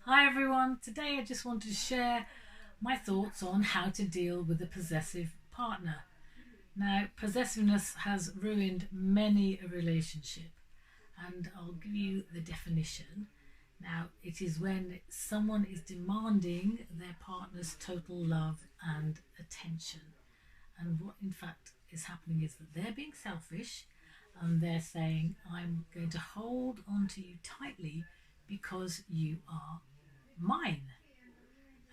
Hi everyone, today I just want to share my thoughts on how to deal with a possessive partner. Now, possessiveness has ruined many a relationship, and I'll give you the definition. Now, it is when someone is demanding their partner's total love and attention. And what in fact is happening is that they're being selfish and they're saying, I'm going to hold on to you tightly because you are mine.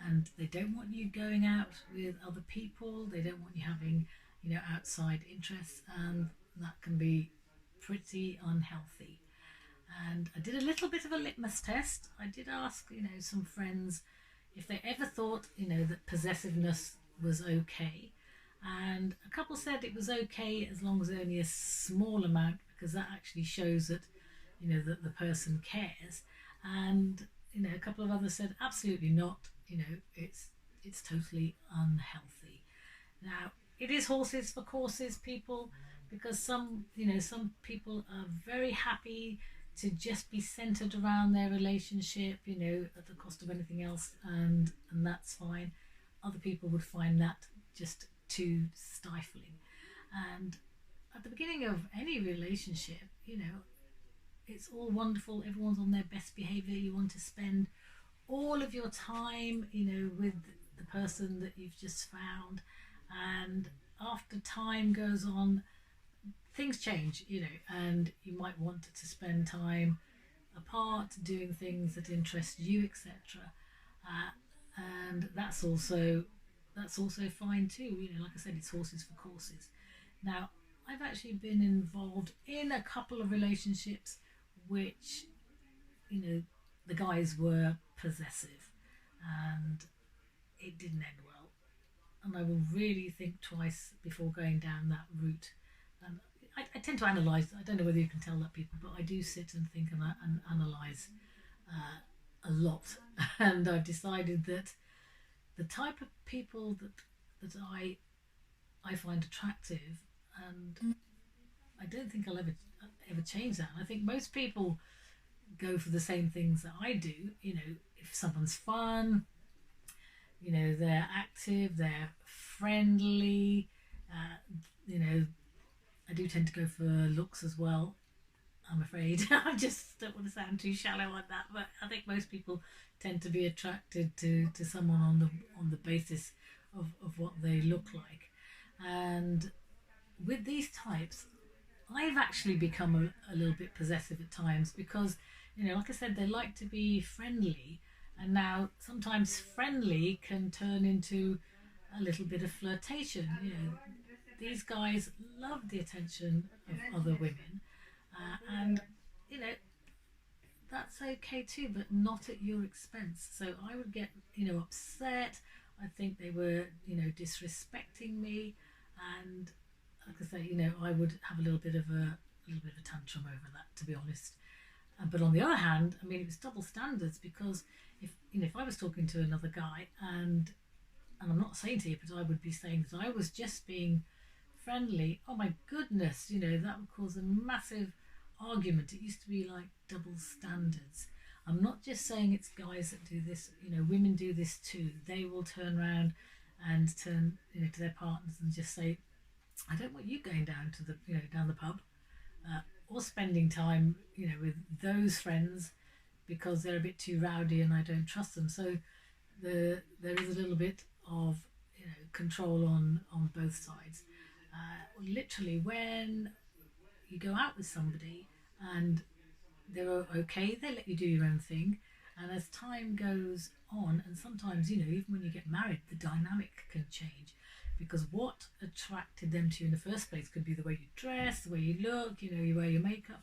And they don't want you going out with other people, they don't want you having, outside interests, and that can be pretty unhealthy. And I did a little bit of a litmus test. I did ask, some friends if they ever thought, that possessiveness was okay. And a couple said it was okay as long as only a small amount, because that actually shows that, that the person cares. And, a couple of others said absolutely not. It's totally unhealthy. Now, it is horses for courses, people, because some people are very happy to just be centered around their relationship, at the cost of anything else, and that's fine. Other people would find that just too stifling. And at the beginning of any relationship, it's all wonderful. Everyone's on their best behavior. You want to spend all of your time, with the person that you've just found. And after time goes on, things change, and you might want to spend time apart doing things that interest you, etc. Uh, and that's also fine too. Like I said, it's horses for courses. Now, I've actually been involved in a couple of relationships which, you know, the guys were possessive, and it didn't end well. And I will really think twice before going down that route. And I tend to analyse. I don't know whether you can tell that, people, but I do sit and think and analyse a lot. And I've decided that the type of people that I find attractive, and I don't think I'll ever change that. And I think most people go for the same things that I do. If someone's fun, they're active, they're friendly. Uh, you know, I do tend to go for looks as well. I'm afraid. I just don't want to sound too shallow like that, but I think most people tend to be attracted to someone on the basis of what they look like. And with these types, I've actually become a little bit possessive at times because, like I said, they like to be friendly, and now sometimes friendly can turn into a little bit of flirtation. These guys love the attention of other women, and you know that's okay too, but not at your expense. So I would get upset. I think they were disrespecting me, and like I say, I would have a little bit of a tantrum over that, to be honest. But on the other hand, I mean, it was double standards because if I was talking to another guy, and I'm not saying to you, but I would be saying that I was just being friendly. Oh my goodness, that would cause a massive argument. It used to be like double standards. I'm not just saying it's guys that do this. Women do this too. They will turn around and turn to their partners and just say, I don't want you going down to the down the pub, or spending time with those friends because they're a bit too rowdy and I don't trust them. So there is a little bit of control on both sides. Literally, when you go out with somebody and they're okay, they let you do your own thing. And as time goes on, and sometimes, even when you get married, the dynamic can change because what attracted them to you in the first place could be the way you dress, the way you look, you wear your makeup.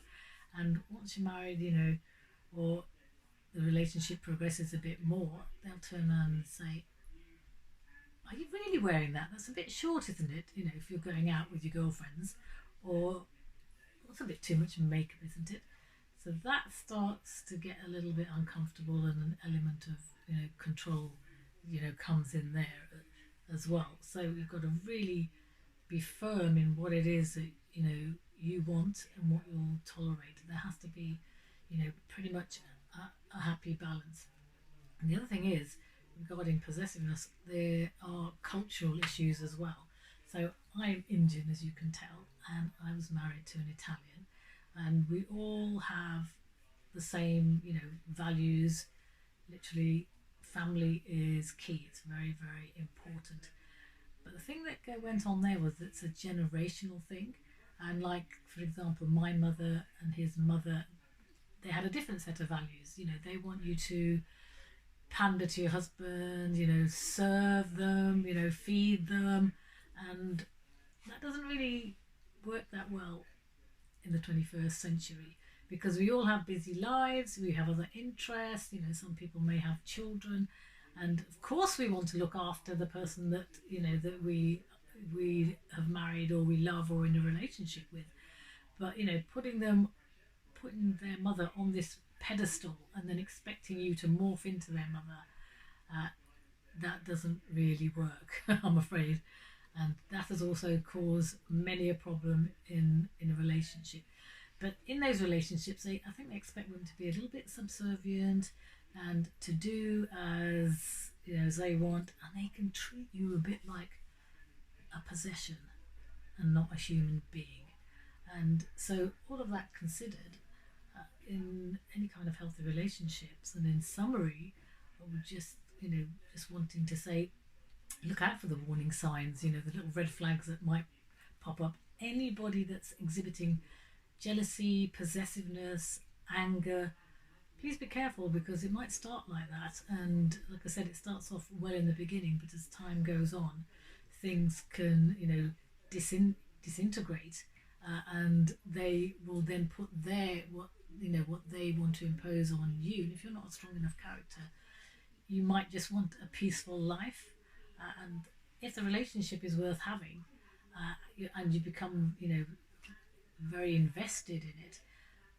And once you're married, or the relationship progresses a bit more, they'll turn around and say, are you really wearing that? That's a bit short, isn't it? If you're going out with your girlfriends, or that's a bit too much makeup, isn't it? So that starts to get a little bit uncomfortable, and an element of control, comes in there as well. So you've got to really be firm in what it is that you want and what you'll tolerate. There has to be, pretty much a happy balance. And the other thing is, regarding possessiveness, there are cultural issues as well. So I'm Indian, as you can tell, and I was married to an Italian, and we all have the same, values. Literally, family is key. It's very, very important. But the thing that went on there was it's a generational thing. And, like, for example, my mother and his mother, they had a different set of values. They want you to pander to your husband, serve them, feed them. And that doesn't really work that well in the 21st century, because we all have busy lives, we have other interests, some people may have children, and of course we want to look after the person that that we have married or we love or in a relationship with. But putting their mother on this pedestal and then expecting you to morph into their mother, uh, that doesn't really work. I'm afraid. And that has also caused many a problem in a relationship. But in those relationships, I think they expect women to be a little bit subservient and to do as they want, and they can treat you a bit like a possession and not a human being. And so, all of that considered, in any kind of healthy relationships, and in summary, I would just wanting to say, look out for the warning signs. The little red flags that might pop up. Anybody that's exhibiting jealousy, possessiveness, anger, please be careful, because it might start like that. And like I said, it starts off well in the beginning, but as time goes on, things can, disintegrate, and they will then put what they want to impose on you. And if you're not a strong enough character, you might just want a peaceful life. And if the relationship is worth having, and you become, very invested in it,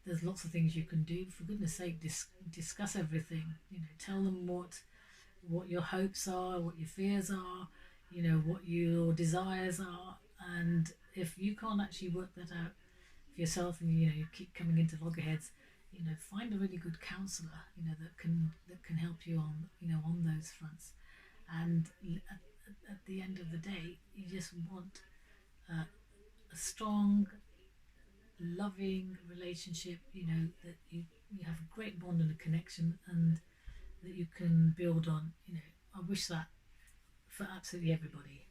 there's lots of things you can do. For goodness sake, discuss everything. Tell them what your hopes are, what your fears are, what your desires are. And if you can't actually work that out for yourself, and you keep coming into loggerheads, find a really good counsellor, that can help you on those fronts. And at the end of the day, you just want a strong, loving relationship, that you have a great bond and a connection, and that you can build on. I wish that for absolutely everybody.